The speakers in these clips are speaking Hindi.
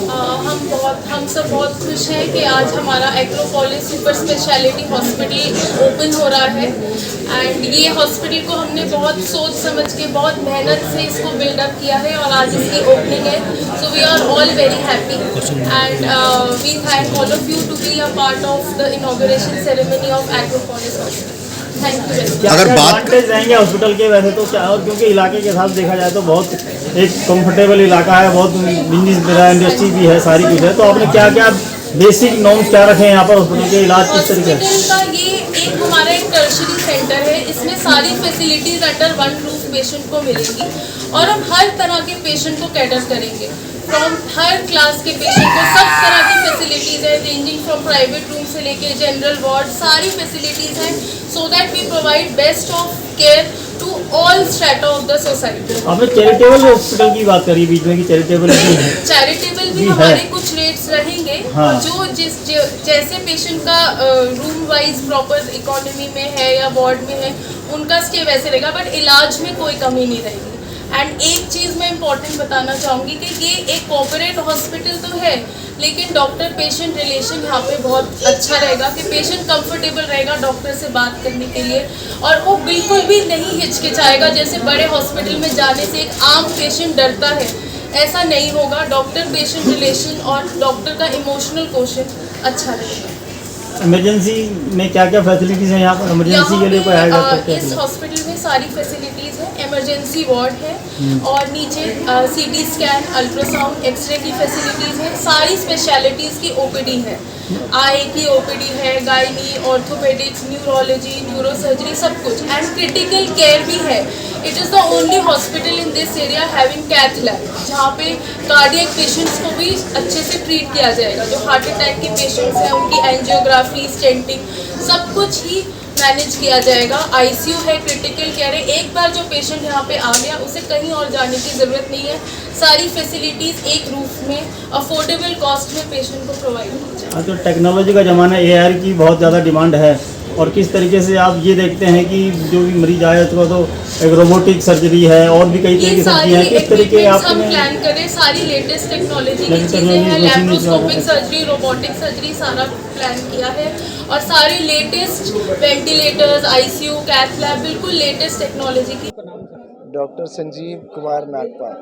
हम सब बहुत खुश हैं कि आज हमारा Acropolis super speciality hospital open हो रहा है। एंड ये हॉस्पिटल को हमने बहुत सोच समझ के, बहुत मेहनत से इसको बिल्डअप किया है और आज इसकी ओपनिंग है। So we are all very happy and we thank all of you to be a part of the inauguration ceremony of Acropolis hospital. Thank you very much. अगर बात रहेंगे हॉस्पिटल के वैसे तो क्या, और क्योंकि इलाके के साथ देखा जाए तो बहुत एक कंफर्टेबल इलाका है, बहुत बिजनेस इंडस्ट्री भी है, सारी कुछ है, तो आपने क्या क्या बेसिक नॉर्म्स क्या रखे हैं यहाँ पर हॉस्पिटल के इलाज किस तरीके से? हॉस्पिटल का ये एक हमारा एक टर्शरी सेंटर है, इसमें सारी facilities under one roof patient को मिलेंगी और हम हर तरह के पेशेंट को कैटर करेंगे। फ्रॉम हर क्लास के पेशेंट को सब तरह की फैसिलिटीज़ है, रेंजिंग फ्रॉम प्राइवेट रूम से लेके जनरल वार्ड, सारी फैसिलिटीज़ हैं, so that we provide best of care to all strata of the society. आपने चैरिटेबल हॉस्पिटल की बात करी बीच में कि चैरिटेबल भी है, चैरिटेबल भी हमारे कुछ रेट्स रहेंगे। हाँ। जो जैसे पेशेंट का रूम वाइज प्रॉपर इकोनॉमी में है या वार्ड में है, उनका स्टे वैसे रहेगा, बट इलाज में कोई कमी नहीं रहेगी। एंड एक चीज़ मैं इम्पॉर्टेंट बताना चाहूँगी कि ये एक कॉर्पोरेट हॉस्पिटल तो है, लेकिन डॉक्टर पेशेंट रिलेशन यहाँ पे बहुत अच्छा रहेगा कि पेशेंट कंफर्टेबल रहेगा डॉक्टर से बात करने के लिए और वो बिल्कुल भी नहीं हिचकिचाएगा। जैसे बड़े हॉस्पिटल में जाने से एक आम पेशेंट डरता है, ऐसा नहीं होगा। डॉक्टर पेशेंट रिलेशन और डॉक्टर का इमोशनल क्वेश्चन अच्छा रहेगा। इमरजेंसी में क्या क्या फैसिलिटीज हैं यहाँ पर? इमरजेंसी के लिए कोई आएगा तो इस हॉस्पिटल में सारी फैसिलिटीज़ है, इमरजेंसी वार्ड है और नीचे सीटी स्कैन, अल्ट्रासाउंड, एक्सरे की फैसिलिटीज़ है, सारी स्पेशलिटीज़ की ओपीडी है, आई की ओपीडी है, गायनी, ऑर्थोपेडिक्स, न्यूरोलॉजी, न्यूरोसर्जरी, सब कुछ। एंड क्रिटिकल केयर भी है। It is the only hospital in this area having cath lab, जहाँ पे कार्डियक पेशेंट्स को भी अच्छे से ट्रीट किया जाएगा। जो हार्ट अटैक के पेशेंट्स हैं उनकी एंजियोग्राफी, स्टेंटिंग, सब कुछ ही मैनेज किया जाएगा। आईसीयू है, क्रिटिकल केयर है। एक बार जो पेशेंट यहाँ पे आ गया उसे कहीं और जाने की ज़रूरत नहीं है। सारी फैसिलिटीज़ एक रूफ में अफोर्डेबल कॉस्ट में पेशेंट को प्रोवाइड की जाए। हाँ, तो टेक्नोलॉजी का ज़माना, एआई की बहुत ज़्यादा डिमांड है, और किस तरीके से आप ये देखते हैं कि जो भी मरीज आए तो एक रोबोटिक सर्जरी है और भी कई तरह की सर्जरी है, किस तरीके हम प्लान करें, सारी लेटेस्ट टेक्नोलॉजी की चीज़ें हैं, लैप्रोस्कोपिक सर्जरी, रोबोटिक सर्जरी, सारा प्लान किया है और सारे latest ventilators, ICU, cath lab, बिल्कुल लेटेस्ट टेक्नोलॉजी की। डॉक्टर संजीव कुमार नागपाल।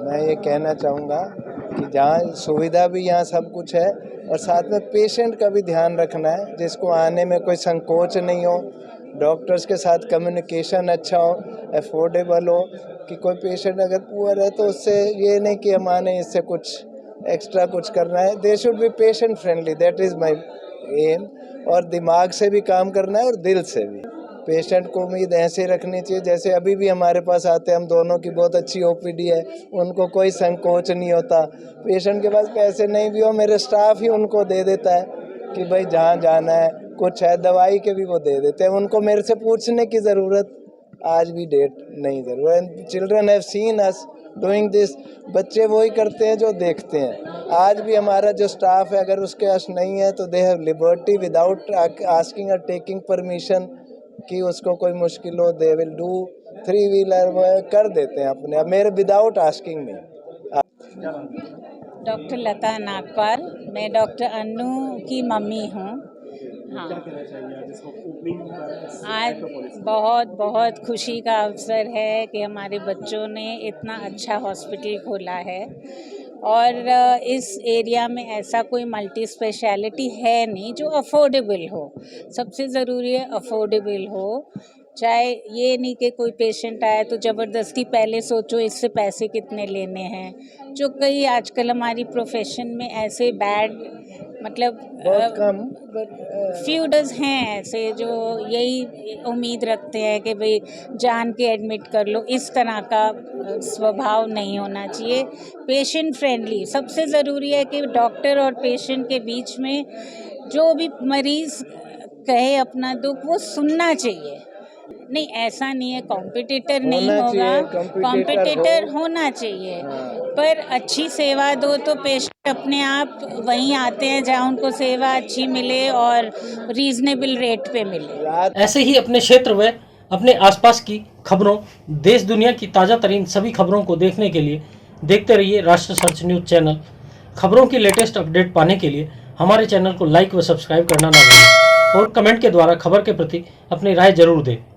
मैं ये कहना चाहूँगा कि जहाँ सुविधा भी यहाँ सब कुछ है और साथ में पेशेंट का भी ध्यान रखना है, जिसको आने में कोई संकोच नहीं हो, डॉक्टर्स के साथ कम्युनिकेशन अच्छा हो, अफोर्डेबल हो, कि कोई पेशेंट अगर पुअर है तो उससे ये नहीं कि हम आने इससे कुछ एक्स्ट्रा कुछ करना है। They should be patient friendly, that is my aim. और दिमाग से भी काम करना है और दिल से भी। पेशेंट को उम्मीद ऐसे रखनी चाहिए जैसे अभी भी हमारे पास आते हैं, हम दोनों की बहुत अच्छी ओपीडी है, उनको कोई संकोच नहीं होता। पेशेंट के पास पैसे नहीं भी हो, मेरे स्टाफ ही उनको दे देता है कि भाई जहाँ जाना है, कुछ है, दवाई के भी वो दे देते हैं, उनको मेरे से पूछने की ज़रूरत आज भी डेट नहीं ज़रूरत। Children have seen us doing this, बच्चे वही करते हैं जो देखते हैं। आज भी हमारा जो स्टाफ है अगर उसके पास नहीं है तो they have liberty without asking और टेकिंग परमिशन कि उसको कोई मुश्किल हो, दे विल डू 3 व्हीलर कर देते हैं अपने, अब मेरे विदाउट आस्किंग में। डॉक्टर लता नागपाल, मैं डॉक्टर अन्नू की मम्मी हूँ। हाँ, आज बहुत बहुत खुशी का अवसर है कि हमारे बच्चों ने इतना अच्छा हॉस्पिटल खोला है और इस एरिया में ऐसा कोई मल्टी स्पेशलिटी है नहीं जो अफोर्डेबल हो। सबसे ज़रूरी है अफोर्डेबल हो, चाहे ये नहीं कि कोई पेशेंट आए तो ज़बरदस्ती पहले सोचो इससे पैसे कितने लेने हैं, जो कई आजकल हमारी प्रोफेशन में ऐसे बैड मतलब फ्यू डज हैं ऐसे जो यही उम्मीद रखते हैं कि भाई जान के एडमिट कर लो। इस तरह का स्वभाव नहीं होना चाहिए। पेशेंट फ्रेंडली सबसे ज़रूरी है कि डॉक्टर और पेशेंट के बीच में जो भी मरीज़ कहे अपना दुख वो सुनना चाहिए। नहीं, ऐसा नहीं है कॉम्पिटिटर नहीं होगा, कॉम्पिटिटर होना चाहिए, पर अच्छी सेवा दो तो पेशेंट अपने आप वहीं आते हैं जहां उनको सेवा अच्छी मिले और रीजनेबल रेट पे मिले। ऐसे ही अपने क्षेत्र में अपने आसपास की खबरों, देश दुनिया की ताज़ा तरीन सभी खबरों को देखने के लिए देखते रहिए राष्ट्र सर्च न्यूज़ चैनल। खबरों की लेटेस्ट अपडेट पाने के लिए हमारे चैनल को लाइक व सब्सक्राइब करना ना भूलें और कमेंट के द्वारा खबर के प्रति अपनी राय जरूर दें।